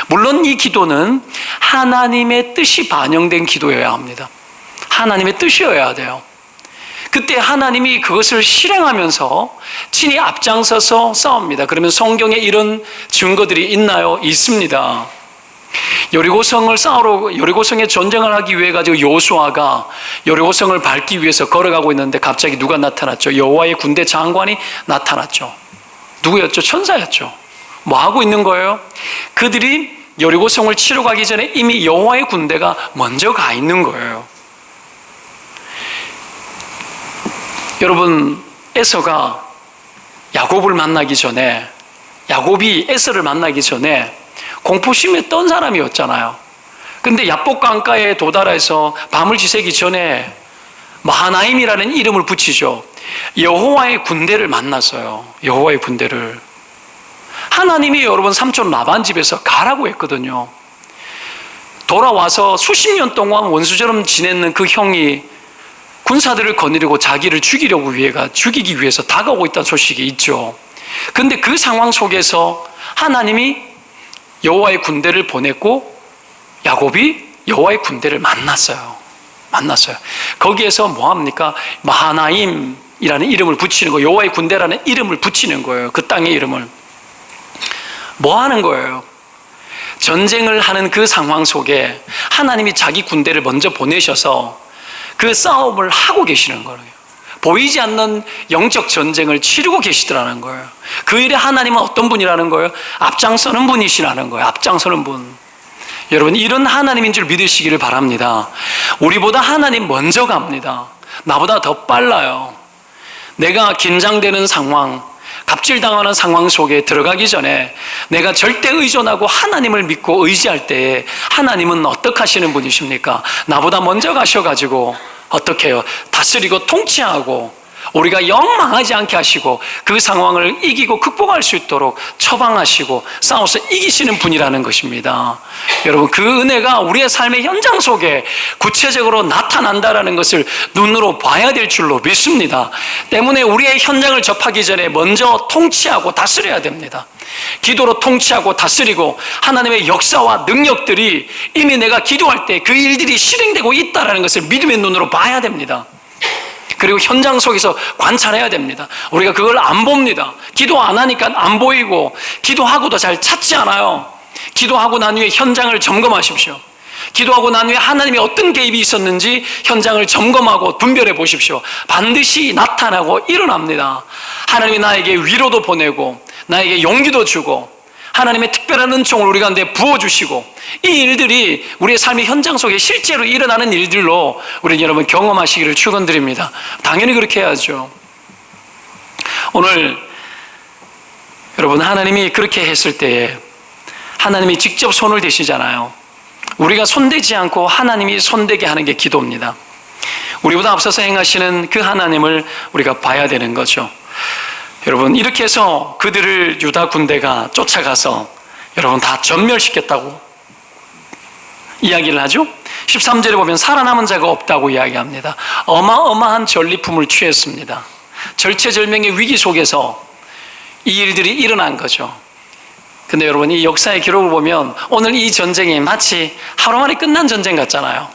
물론 이 기도는 하나님의 뜻이 반영된 기도여야 합니다. 하나님의 뜻이어야 돼요. 그때 하나님이 그것을 실행하면서 친히 앞장서서 싸웁니다. 그러면 성경에 이런 증거들이 있나요? 있습니다. 여리고성에 전쟁을 하기 위해 가지고 여호수아가 여리고성을 밟기 위해서 걸어가고 있는데 갑자기 누가 나타났죠? 여호와의 군대 장관이 나타났죠. 누구였죠? 천사였죠. 뭐 하고 있는 거예요? 그들이 여리고성을 치러 가기 전에 이미 여호와의 군대가 먼저 가 있는 거예요. 여러분, 에서가 야곱을 만나기 전에, 야곱이 에서를 만나기 전에 공포심에 떤 사람이었잖아요. 근데 야복 강가에 도달해서 밤을 지새기 전에 마하나임이라는 이름을 붙이죠. 여호와의 군대를 만났어요. 여호와의 군대를. 하나님이 여러분 삼촌 라반 집에서 가라고 했거든요. 돌아와서 수십 년 동안 원수처럼 지냈는 그 형이 군사들을 거느리고 자기를 죽이기 위해서 다가오고 있다는 소식이 있죠. 근데 그 상황 속에서 하나님이 여호와의 군대를 보냈고 야곱이 여호와의 군대를 만났어요. 거기에서 뭐합니까? 마하나임이라는 이름을 붙이는 거예요. 여호와의 군대라는 이름을 붙이는 거예요. 그 땅의 이름을. 뭐 하는 거예요? 전쟁을 하는 그 상황 속에 하나님이 자기 군대를 먼저 보내셔서 그 싸움을 하고 계시는 거예요. 보이지 않는 영적 전쟁을 치르고 계시더라는 거예요. 그 일에 하나님은 어떤 분이라는 거예요? 앞장서는 분이시라는 거예요. 앞장서는 분. 여러분, 이런 하나님인 줄 믿으시기를 바랍니다. 우리보다 하나님 먼저 갑니다. 나보다 더 빨라요. 내가 긴장되는 상황, 갑질당하는 상황 속에 들어가기 전에 내가 절대 의존하고 하나님을 믿고 의지할 때에 하나님은 어떻게 하시는 분이십니까? 나보다 먼저 가셔가지고 어떻게 해요? 다스리고 통치하고 우리가 영 망하지 않게 하시고 그 상황을 이기고 극복할 수 있도록 처방하시고 싸워서 이기시는 분이라는 것입니다. 여러분, 그 은혜가 우리의 삶의 현장 속에 구체적으로 나타난다는 것을 눈으로 봐야 될 줄로 믿습니다. 때문에 우리의 현장을 접하기 전에 먼저 통치하고 다스려야 됩니다. 기도로 통치하고 다스리고 하나님의 역사와 능력들이 이미 내가 기도할 때 그 일들이 실행되고 있다는 것을 믿음의 눈으로 봐야 됩니다. 그리고 현장 속에서 관찰해야 됩니다. 우리가 그걸 안 봅니다. 기도 안 하니까 안 보이고 기도하고도 잘 찾지 않아요. 기도하고 난 후에 현장을 점검하십시오. 기도하고 난 후에 하나님이 어떤 개입이 있었는지 현장을 점검하고 분별해 보십시오. 반드시 나타나고 일어납니다. 하나님이 나에게 위로도 보내고 나에게 용기도 주고 하나님의 특별한 은총을 우리 가운데 부어주시고 이 일들이 우리의 삶의 현장 속에 실제로 일어나는 일들로 우리 여러분 경험하시기를 축원드립니다. 당연히 그렇게 해야죠. 오늘 여러분, 하나님이 그렇게 했을 때에 하나님이 직접 손을 대시잖아요. 우리가 손대지 않고 하나님이 손대게 하는 게 기도입니다. 우리보다 앞서서 행하시는 그 하나님을 우리가 봐야 되는 거죠. 여러분, 이렇게 해서 그들을 유다 군대가 쫓아가서 여러분 다 전멸시켰다고 이야기를 하죠. 13절에 보면 살아남은 자가 없다고 이야기합니다. 어마어마한 전리품을 취했습니다. 절체절명의 위기 속에서 이 일들이 일어난 거죠. 근데 여러분, 이 역사의 기록을 보면 오늘 이 전쟁이 마치 하루 만에 끝난 전쟁 같잖아요.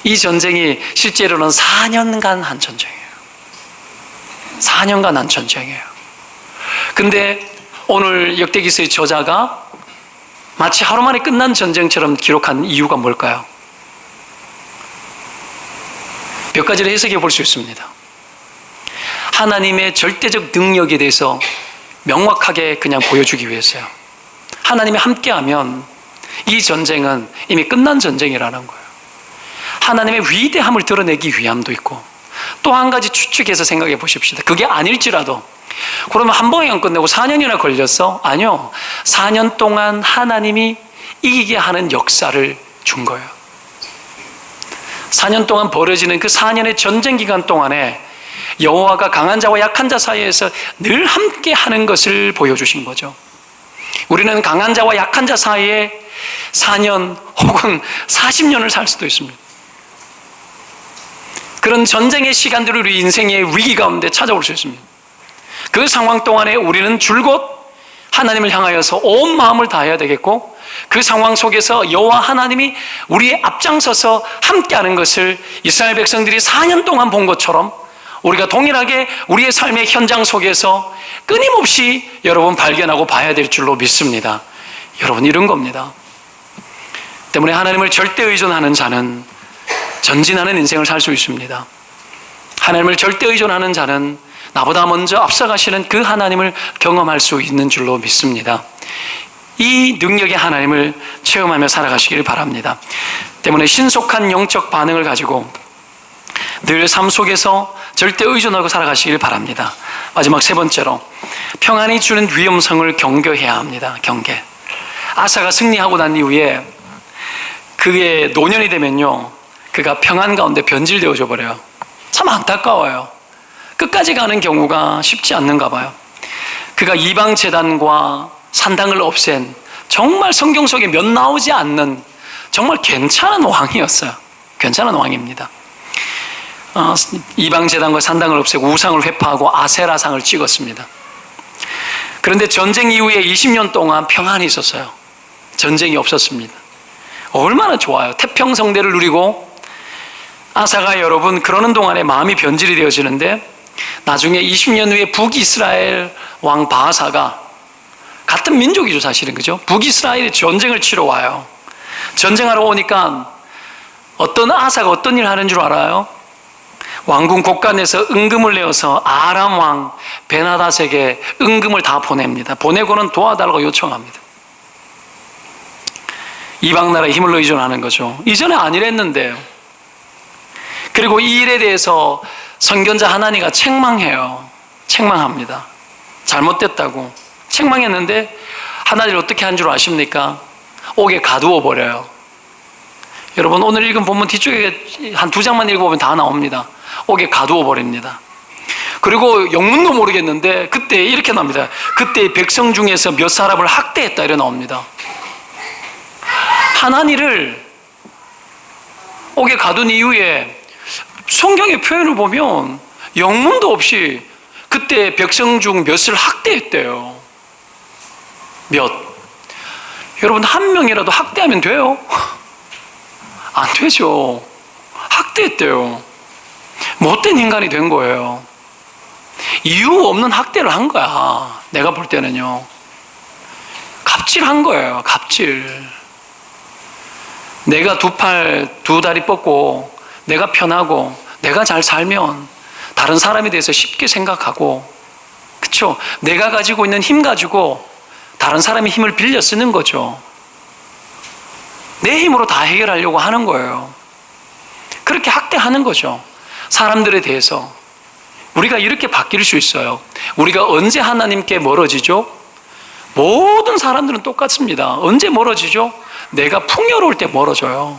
이 전쟁이 실제로는 4년간 한 전쟁이에요. 4년간 한 전쟁이에요. 근데 오늘 역대기서의 저자가 마치 하루 만에 끝난 전쟁처럼 기록한 이유가 뭘까요? 몇 가지를 해석해 볼 수 있습니다. 하나님의 절대적 능력에 대해서 명확하게 그냥 보여주기 위해서요. 하나님이 함께하면 이 전쟁은 이미 끝난 전쟁이라는 거예요. 하나님의 위대함을 드러내기 위함도 있고, 또 한 가지 추측해서 생각해 보십시다. 그게 아닐지라도, 그러면 한 번에 안 끝내고 4년이나 걸렸어? 아니요. 4년 동안 하나님이 이기게 하는 역사를 준 거예요. 4년 동안 벌어지는 그 4년의 전쟁 기간 동안에 여호와가 강한 자와 약한 자 사이에서 늘 함께 하는 것을 보여주신 거죠. 우리는 강한 자와 약한 자 사이에 4년 혹은 40년을 살 수도 있습니다. 그런 전쟁의 시간들을 우리 인생의 위기 가운데 찾아올 수 있습니다. 그 상황 동안에 우리는 줄곧 하나님을 향하여서 온 마음을 다해야 되겠고, 그 상황 속에서 여호와 하나님이 우리의 앞장서서 함께하는 것을 이스라엘 백성들이 4년 동안 본 것처럼 우리가 동일하게 우리의 삶의 현장 속에서 끊임없이 여러분 발견하고 봐야 될 줄로 믿습니다. 여러분, 이런 겁니다. 때문에 하나님을 절대 의존하는 자는 전진하는 인생을 살 수 있습니다. 하나님을 절대 의존하는 자는 나보다 먼저 앞서가시는 그 하나님을 경험할 수 있는 줄로 믿습니다. 이 능력의 하나님을 체험하며 살아가시길 바랍니다. 때문에 신속한 영적 반응을 가지고 늘 삶 속에서 절대 의존하고 살아가시길 바랍니다. 마지막 세 번째로, 평안이 주는 위험성을 경계해야 합니다. 경계. 아사가 승리하고 난 이후에 그게 노년이 되면요, 그가 평안 가운데 변질되어져 버려요. 참 안타까워요. 끝까지 가는 경우가 쉽지 않는가 봐요. 그가 이방 제단과 산당을 없앤 정말 성경 속에 몇 나오지 않는 정말 괜찮은 왕이었어요. 괜찮은 왕입니다. 이방 제단과 산당을 없애고 우상을 회파하고 아세라상을 찍었습니다. 그런데 전쟁 이후에 20년 동안 평안이 있었어요. 전쟁이 없었습니다. 얼마나 좋아요. 태평성대를 누리고, 아사가 여러분 그러는 동안에 마음이 변질이 되어지는데, 나중에 20년 후에 북이스라엘 왕 바하사가, 같은 민족이죠 사실은, 그죠? 북이스라엘이 전쟁을 치러 와요. 전쟁하러 오니까 어떤 아사가 어떤 일을 하는 줄 알아요? 왕궁 곳간에서 은금을 내어서 아람 왕 베나닷에게 은금을 다 보냅니다. 보내고는 도와달라고 요청합니다. 이방 나라의 힘을 의존하는 거죠. 이전에 아니랬는데요. 그리고 이 일에 대해서 선견자 하나니가 책망해요. 책망합니다. 잘못됐다고 책망했는데 하나님을 어떻게 한 줄 아십니까? 옥에 가두어 버려요. 여러분, 오늘 읽은 본문 뒤쪽에 한 2장만 읽어보면 다 나옵니다. 옥에 가두어 버립니다. 그리고 영문도 모르겠는데 그때 이렇게 나옵니다. 그때 백성 중에서 몇 사람을 학대했다, 이래 나옵니다. 하나니를 옥에 가둔 이후에 성경의 표현을 보면 영문도 없이 그때 백성 중 몇을 학대했대요. 몇? 여러분, 한 명이라도 학대하면 돼요? 안 되죠. 학대했대요. 못된 인간이 된 거예요. 이유 없는 학대를 한 거야. 내가 볼 때는요. 갑질한 거예요. 갑질. 내가 두 다리 뻗고 내가 편하고 내가 잘 살면 다른 사람에 대해서 쉽게 생각하고, 그렇죠? 내가 가지고 있는 힘 가지고 다른 사람의 힘을 빌려 쓰는 거죠. 내 힘으로 다 해결하려고 하는 거예요. 그렇게 학대하는 거죠. 사람들에 대해서. 우리가 이렇게 바뀔 수 있어요. 우리가 언제 하나님께 멀어지죠? 모든 사람들은 똑같습니다. 언제 멀어지죠? 내가 풍요로울 때 멀어져요.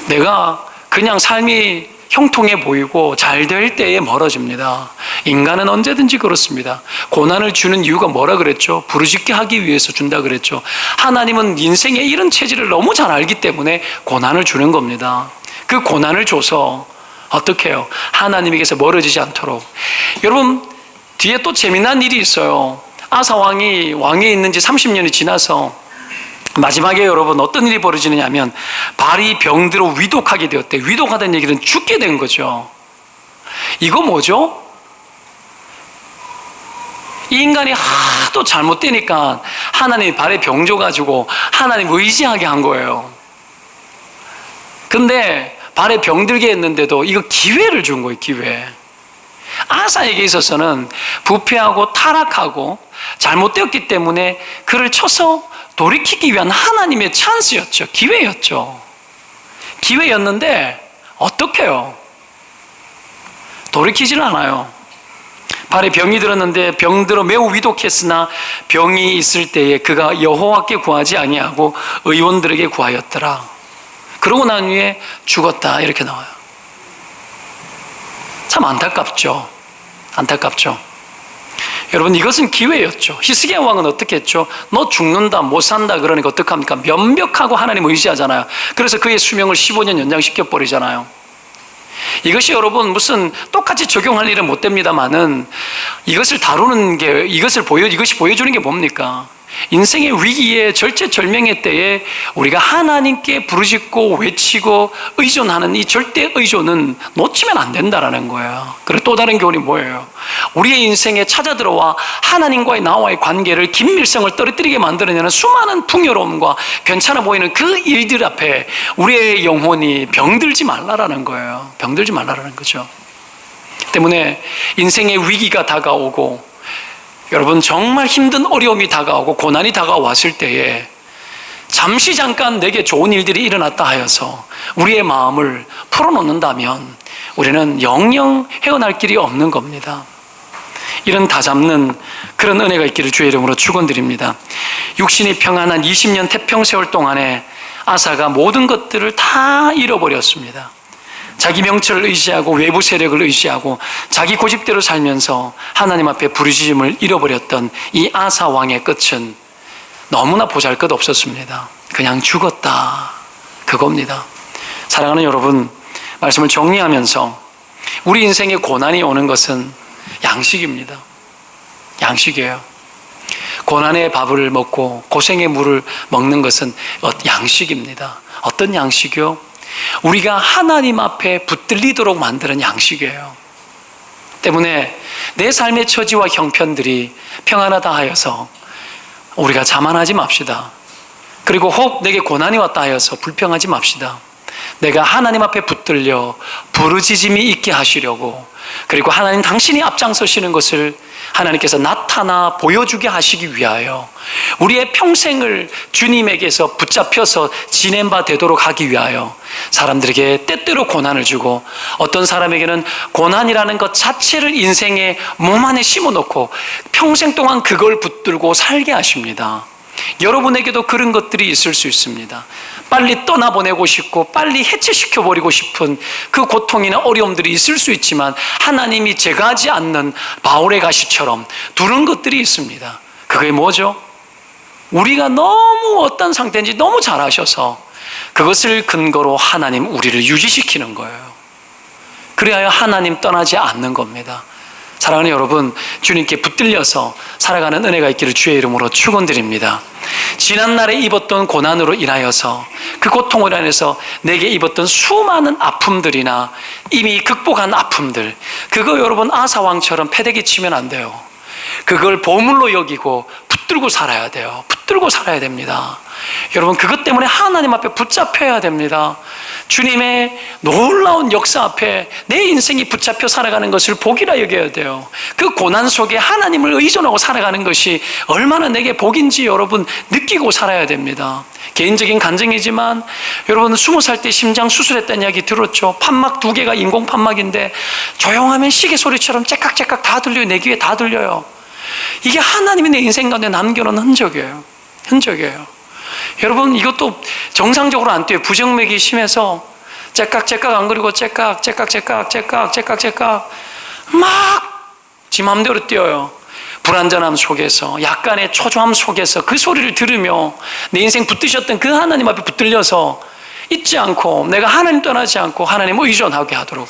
내가 그냥 삶이 형통해 보이고 잘 될 때에 멀어집니다. 인간은 언제든지 그렇습니다. 고난을 주는 이유가 뭐라 그랬죠? 부르짖게 하기 위해서 준다 그랬죠. 하나님은 인생의 이런 체질을 너무 잘 알기 때문에 고난을 주는 겁니다. 그 고난을 줘서 어떻게 해요? 하나님에게서 멀어지지 않도록. 여러분, 뒤에 또 재미난 일이 있어요. 아사 왕이 왕위에 있는 지 30년이 지나서 마지막에 여러분 어떤 일이 벌어지느냐 하면, 발이 병들어 위독하게 되었대. 위독하다는 얘기는 죽게 된 거죠. 이거 뭐죠? 이 인간이 하도 잘못되니까 하나님이 발에 병 줘가지고 하나님 의지하게 한 거예요. 근데 발에 병들게 했는데도 이거 기회를 준 거예요, 기회. 아사에게 있어서는 부패하고 타락하고 잘못되었기 때문에 그를 쳐서 돌이키기 위한 하나님의 찬스였죠. 기회였죠. 기회였는데 어떡해요? 돌이키질 않아요. 발에 병이 들었는데 병들어 매우 위독했으나 병이 있을 때에 그가 여호와께 구하지 아니하고 의원들에게 구하였더라. 그러고 난 후에 죽었다, 이렇게 나와요. 참 안타깝죠. 안타깝죠. 여러분, 이것은 기회였죠. 히스기야 왕은 어떻게 했죠? 너 죽는다, 못 산다 그러니까 어떡합니까? 면벽하고 하나님 의지하잖아요. 그래서 그의 수명을 15년 연장시켜 버리잖아요. 이것이 여러분 무슨 똑같이 적용할 일은 못 됩니다만은 이것을 다루는 게, 이것이 보여주는 게 뭡니까? 인생의 위기에 절체절명의 때에 우리가 하나님께 부르짖고 외치고 의존하는 이 절대 의존은 놓치면 안 된다라는 거예요. 그리고 또 다른 교훈이 뭐예요? 우리의 인생에 찾아들어와 하나님과의 나와의 관계를 긴밀성을 떨어뜨리게 만들어내는 수많은 풍요로움과 괜찮아 보이는 그 일들 앞에 우리의 영혼이 병들지 말라라는 거예요. 병들지 말라라는 거죠. 때문에 인생의 위기가 다가오고 여러분 정말 힘든 어려움이 다가오고 고난이 다가왔을 때에 잠시 잠깐 내게 좋은 일들이 일어났다 하여서 우리의 마음을 풀어놓는다면 우리는 영영 헤어날 길이 없는 겁니다. 이런 다잡는 그런 은혜가 있기를 주의 이름으로 축원드립니다. 육신이 평안한 20년 태평세월 동안에 아사가 모든 것들을 다 잃어버렸습니다. 자기 명철을 의지하고 외부 세력을 의지하고 자기 고집대로 살면서 하나님 앞에 부르짖음을 잃어버렸던 이 아사 왕의 끝은 너무나 보잘것없었습니다. 그냥 죽었다, 그겁니다. 사랑하는 여러분, 말씀을 정리하면서 우리 인생에 고난이 오는 것은 양식입니다. 양식이에요. 고난의 밥을 먹고 고생의 물을 먹는 것은 양식입니다. 어떤 양식이요? 우리가 하나님 앞에 붙들리도록 만드는 양식이에요. 때문에 내 삶의 처지와 형편들이 평안하다 하여서 우리가 자만하지 맙시다. 그리고 혹 내게 고난이 왔다 하여서 불평하지 맙시다. 내가 하나님 앞에 붙들려 부르짖음이 있게 하시려고, 그리고 하나님 당신이 앞장서시는 것을 하나님께서 나타나 보여주게 하시기 위하여 우리의 평생을 주님에게서 붙잡혀서 지낸 바 되도록 하기 위하여 사람들에게 때때로 고난을 주고, 어떤 사람에게는 고난이라는 것 자체를 인생의 몸 안에 심어놓고 평생 동안 그걸 붙들고 살게 하십니다. 여러분에게도 그런 것들이 있을 수 있습니다. 빨리 떠나보내고 싶고 빨리 해체시켜버리고 싶은 그 고통이나 어려움들이 있을 수 있지만 하나님이 제거하지 않는 바울의 가시처럼 두는 것들이 있습니다. 그게 뭐죠? 우리가 너무 어떤 상태인지 너무 잘 아셔서 그것을 근거로 하나님 우리를 유지시키는 거예요. 그래야 하나님 떠나지 않는 겁니다. 사랑하는 여러분, 주님께 붙들려서 살아가는 은혜가 있기를 주의 이름으로 축원드립니다. 지난날에 입었던 고난으로 인하여서 그 고통으로 인해서 내게 입었던 수많은 아픔들이나 이미 극복한 아픔들, 그거 여러분 아사왕처럼 패대기 치면 안 돼요. 그걸 보물로 여기고 붙들고 살아야 돼요. 붙들고 살아야 됩니다. 여러분, 그것 때문에 하나님 앞에 붙잡혀야 됩니다. 주님의 놀라운 역사 앞에 내 인생이 붙잡혀 살아가는 것을 복이라 여겨야 돼요. 그 고난 속에 하나님을 의존하고 살아가는 것이 얼마나 내게 복인지 여러분 느끼고 살아야 됩니다. 개인적인 간증이지만 여러분 20살 때 심장 수술했다는 이야기 들었죠. 판막 2개가 인공 판막인데 조용하면 시계 소리처럼 째깍째깍 다 들려요. 내 귀에 다 들려요. 이게 하나님이 내 인생 가운데 남겨놓은 흔적이에요. 흔적이에요. 여러분, 이것도 정상적으로 안 뛰어요. 부정맥이 심해서 째깍째깍 안 그리고 째깍째깍 막 지 맘대로 뛰어요. 불안전함 속에서, 약간의 초조함 속에서 그 소리를 들으며 내 인생 붙드셨던 그 하나님 앞에 붙들려서 잊지 않고 내가 하나님 떠나지 않고 하나님 의존하게 하도록,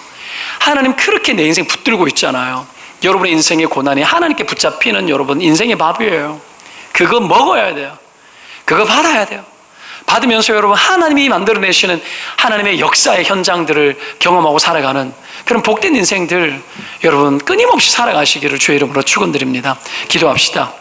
하나님 그렇게 내 인생 붙들고 있잖아요. 여러분의 인생의 고난이 하나님께 붙잡히는 여러분 인생의 밥이에요. 그거 먹어야 돼요. 그거 받아야 돼요. 받으면서 여러분 하나님이 만들어내시는 하나님의 역사의 현장들을 경험하고 살아가는 그런 복된 인생들 여러분 끊임없이 살아가시기를 주의 이름으로 축원드립니다. 기도합시다.